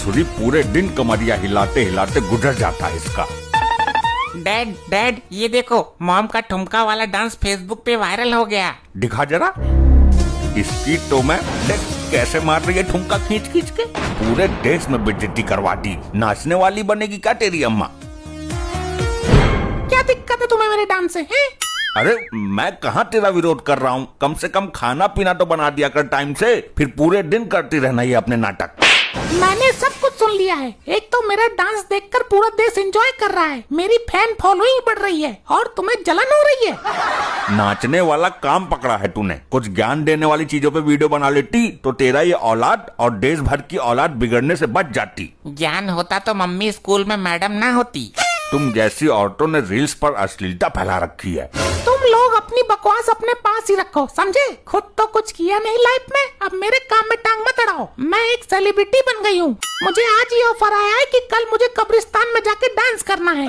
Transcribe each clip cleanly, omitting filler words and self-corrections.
ससुरी पूरे दिन कमरिया हिलाते हिलाते गुजर जाता है इसका। डैड डैड ये देखो, मॉम का ठुमका वाला डांस फेसबुक पे वायरल हो गया। दिखा जरा। इसकी तो मैं देख कैसे मार रही है ठुमका खींच खींच के, पूरे देश में बेइज्जती करवा दी। नाचने वाली बनेगी क्या तेरी अम्मा? क्या दिक्कत है तुम्हें मेरे डांस से हैं? अरे मैं कहाँ तेरा विरोध कर रहा हूँ, कम से कम खाना पीना तो बना दिया कर टाइम से, फिर पूरे दिन करती रहना ये अपने नाटक। मैंने सब कुछ सुन लिया है। एक तो मेरा डांस देखकर पूरा देश एंजॉय कर रहा है, मेरी फैन फॉलोइंग बढ़ रही है और तुम्हें जलन हो रही है। नाचने वाला काम पकड़ा है तूने, कुछ ज्ञान देने वाली चीजों पे वीडियो बना लेती तो तेरा ये औलाद और देश भर की औलाद बिगड़ने से बच जाती। ज्ञान होता तो मम्मी स्कूल में मैडम ना होती। तुम जैसी औरतों ने रील्स पर अश्लीलता फैला रखी है। तुम लोग अपनी बकवास अपने पास ही रखो, समझे? खुद तो कुछ किया नहीं लाइफ में, अब मेरे काम में टांग मत अड़ाओ। मैं एक सेलिब्रिटी बन गई हूँ। मुझे आज ये ऑफर आया है कि कल मुझे कब्रिस्तान में जाके डांस करना है।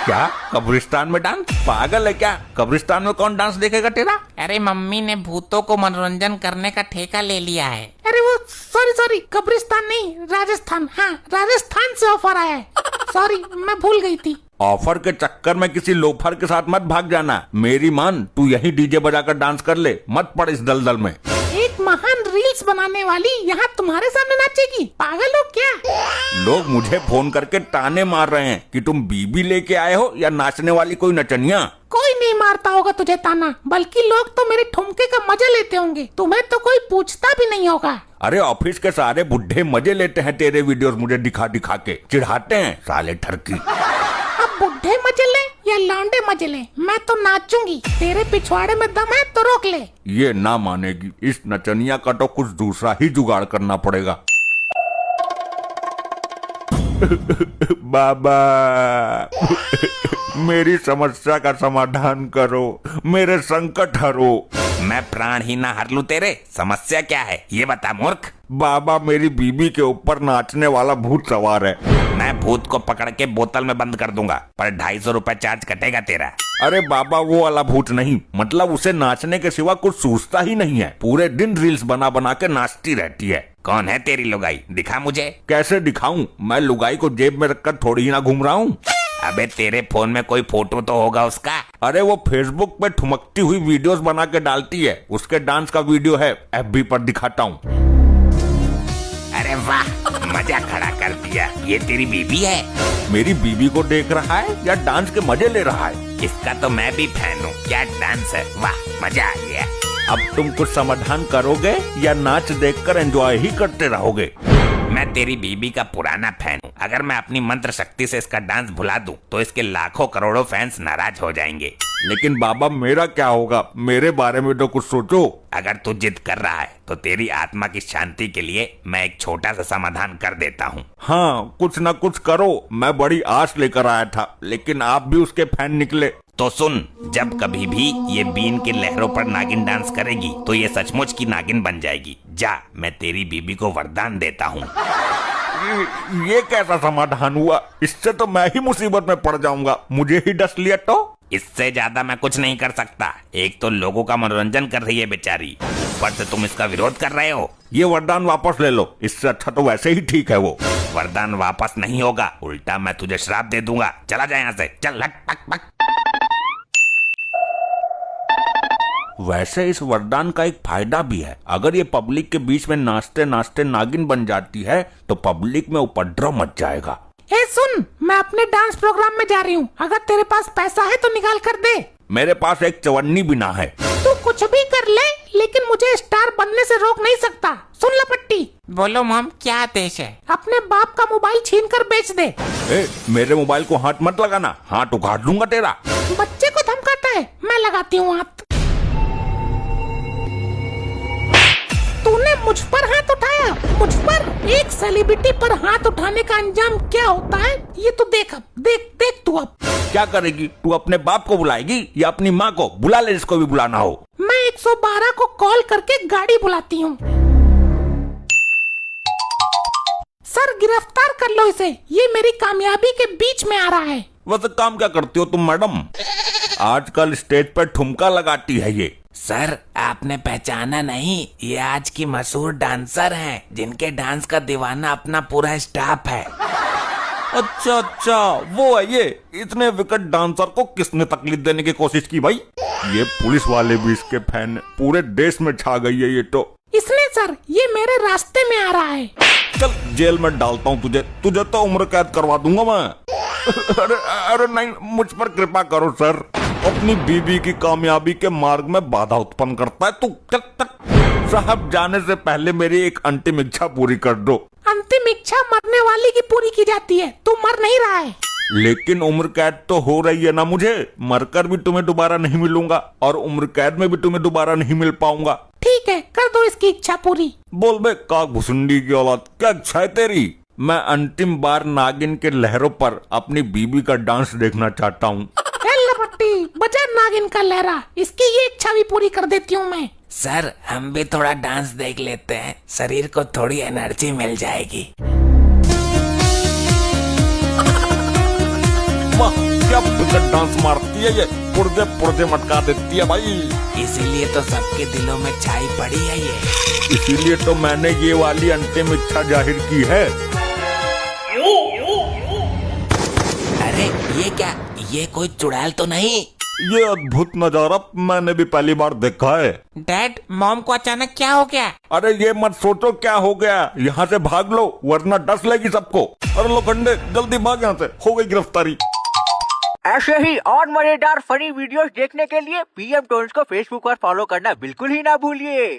क्या कब्रिस्तान में डांस? पागल है क्या? कब्रिस्तान में कौन डांस देखेगा तेरा? अरे मम्मी ने भूतों को मनोरंजन करने का ठेका ले लिया है। अरे वो सॉरी कब्रिस्तान नहीं, राजस्थान। हाँ, राजस्थान से ऑफर आया है। सॉरी मैं भूल गई थी। ऑफर के चक्कर में किसी लोफर के साथ मत भाग जाना। मेरी मान तू यही डीजे बजाकर डांस कर ले, मत पड़ इस दलदल में। एक महान रील्स बनाने वाली यहाँ तुम्हारे सामने नाचेगी? पागल हो क्या? लोग मुझे फोन करके ताने मार रहे हैं कि तुम बीबी लेके आए हो या नाचने वाली कोई नचनिया। कोई नहीं मारता होगा तुझे ताना, बल्कि लोग तो मेरे ठुमके का मजा लेते होंगे। तुम्हें तो कोई पूछता भी नहीं होगा। अरे ऑफिस के सारे बुढ़े मजे लेते हैं तेरे वीडियोस मुझे दिखा दिखा के, चिढ़ाते हैं साले ठरकी। अब बुढ़े मजे ले या लौंडे मजे ले, मैं तो नाचूंगी। तेरे पिछवाड़े में दम है तो रोक ले। ये ना मानेगी, इस नचनिया का तो कुछ दूसरा ही जुगाड़ करना पड़ेगा। बाबा मेरी समस्या का समाधान करो, मेरे संकट हरो। मैं प्राण ही ना हर लूं तेरे? समस्या क्या है ये बता मूर्ख। बाबा मेरी बीबी के ऊपर नाचने वाला भूत सवार है। मैं भूत को पकड़ के बोतल में बंद कर दूंगा, पर 250 रुपए चार्ज कटेगा तेरा। अरे बाबा वो वाला भूत नहीं, मतलब उसे नाचने के सिवा कुछ सूझता ही नहीं है, पूरे दिन रील्स बना बना के नाचती रहती है। कौन है तेरी लुगाई? दिखा मुझे। कैसे दिखाऊं? मैं लुगाई को जेब में रखकर थोड़ी ही ना घूम रहा हूँ। अबे तेरे फोन में कोई फोटो तो होगा उसका। अरे वो फेसबुक पे ठुमकती हुई वीडियोस बना के डालती है, उसके डांस का वीडियो है, FB पर दिखाता हूँ। अरे वाह, मजा खड़ा कर दिया। ये तेरी बीबी है? मेरी बीबी को देख रहा है या डांस के मजे ले रहा है? इसका तो मैं भी फैन हूँ। क्या डांस है, वाह मजा आ गया। अब तुम कुछ समाधान करोगे या नाच देखकर एंजॉय ही करते रहोगे? मैं तेरी बीबी का पुराना फैन हूँ। अगर मैं अपनी मंत्र शक्ति से इसका डांस भुला दूं, तो इसके लाखों करोड़ों फैंस नाराज हो जाएंगे। लेकिन बाबा मेरा क्या होगा? मेरे बारे में तो कुछ सोचो। अगर तू जिद कर रहा है तो तेरी आत्मा की शांति के लिए मैं एक छोटा सा समाधान कर देता हूँ। हाँ कुछ न कुछ करो। मैं बड़ी आस लेकर आया था, लेकिन आप भी उसके फैन निकले। तो सुन, जब कभी भी ये बीन की लहरों पर नागिन डांस करेगी तो ये सचमुच की नागिन बन जाएगी। जा, मैं तेरी बीबी को वरदान देता हूँ। ये कैसा समाधान हुआ? इससे तो मैं ही मुसीबत में पड़ जाऊंगा। मुझे ही डस लिया तो? इससे ज्यादा मैं कुछ नहीं कर सकता। एक तो लोगों का मनोरंजन कर रही है बेचारी, ऊपर से तुम इसका विरोध कर रहे हो। ये वरदान वापस ले लो, इससे अच्छा तो वैसे ही ठीक है वो। वरदान वापस नहीं होगा, उल्टा मैं तुझे श्राप दे दूंगा। चला जाए यहाँ से, चल हट पक पक। वैसे इस वरदान का एक फायदा भी है। अगर ये पब्लिक के बीच में नाचते नाचते नागिन बन जाती है तो पब्लिक में उपद्रव मच जाएगा। ए सुन, मैं अपने डांस प्रोग्राम में जा रही हूँ। अगर तेरे पास पैसा है तो निकाल कर दे। मेरे पास एक चवन्नी भी ना है। तू कुछ भी कर ले, लेकिन मुझे स्टार बनने से रोक नहीं सकता। सुन लपट्टी। बोलो मॉम, क्या आदेश है? अपने बाप का मोबाइल छीन कर बेच दे। मेरे मोबाइल को हाथ मत लगाना, हाथ उखाड़ दूंगा तेरा। बच्चे को धमकाता है, मैं लगाती हूँ हाथ। तूने मुझ पर हाथ उठाया, मुझ पर? एक सेलिब्रिटी पर हाथ उठाने का अंजाम क्या होता है ये तो देख। अब देख तू अब क्या करेगी? तू अपने बाप को बुलाएगी या अपनी माँ को? बुला ले जिसको भी बुलाना हो। मैं 112 को कॉल करके गाड़ी बुलाती हूँ। सर गिरफ्तार कर लो इसे, ये मेरी कामयाबी के बीच में आ रहा है। वैसे काम क्या करती हो तुम मैडम? आजकल स्टेज पर ठुमका लगाती है ये। सर आपने पहचाना नहीं, ये आज की मशहूर डांसर हैं, जिनके डांस का दीवाना अपना पूरा स्टाफ है। अच्छा अच्छा, वो है ये। इतने विकट डांसर को किसने तकलीफ देने की कोशिश की भाई? ये पुलिस वाले भी इसके फैन हैं। पूरे देश में छा गई है ये तो। इसने सर, ये मेरे रास्ते में आ रहा है। चल जेल में डालता हूँ तुझे तो उम्र कैद करवा दूंगा मैं। अरे अरे नहीं, मुझ पर कृपा करो सर। अपनी बीबी की कामयाबी के मार्ग में बाधा उत्पन्न करता है तू। चल चल। साहब जाने से पहले मेरी एक अंतिम इच्छा पूरी कर दो। अंतिम इच्छा मरने वाली की पूरी की जाती है, तू मर नहीं रहा है। लेकिन उम्र कैद तो हो रही है ना मुझे। मरकर भी तुम्हें दोबारा नहीं मिलूंगा और उम्र कैद में भी तुम्हें दोबारा नहीं मिल पाऊंगा। ठीक है, कर दो इसकी इच्छा पूरी। बोल बे काक भुसुंडी की औलाद, क्या इच्छा है तेरी? मैं अंतिम बार नागिन के लहरों पर अपनी बीबी का डांस देखना चाहता हूँ। लपट्टी बजा नागिन का लहरा, इसकी ये इच्छा भी पूरी कर देती हूँ मैं। सर हम भी थोड़ा डांस देख लेते हैं, शरीर को थोड़ी एनर्जी मिल जाएगी। वाह क्या विकट डांस मारती है ये, पुर्जे पुर्जे मटका देती है भाई। इसीलिए तो सबके दिलों में छाई पड़ी है ये। इसीलिए तो मैंने ये वाली अंतिम इच्छा जाहिर की है। अरे ये क्या, ये कोई चुड़ैल तो नहीं? ये अद्भुत नजारा मैंने भी पहली बार देखा है। डैड, मॉम को अचानक क्या हो गया? अरे ये मत सोचो क्या हो गया, यहाँ से भाग लो वरना डस लेगी सबको। अरे लोखंडे जल्दी भाग यहाँ से, हो गई गिरफ्तारी। ऐसे ही और मजेदार फनी वीडियोस देखने के लिए PM टोन्स को फेसबुक पर फॉलो करना बिल्कुल ही ना भूलिए।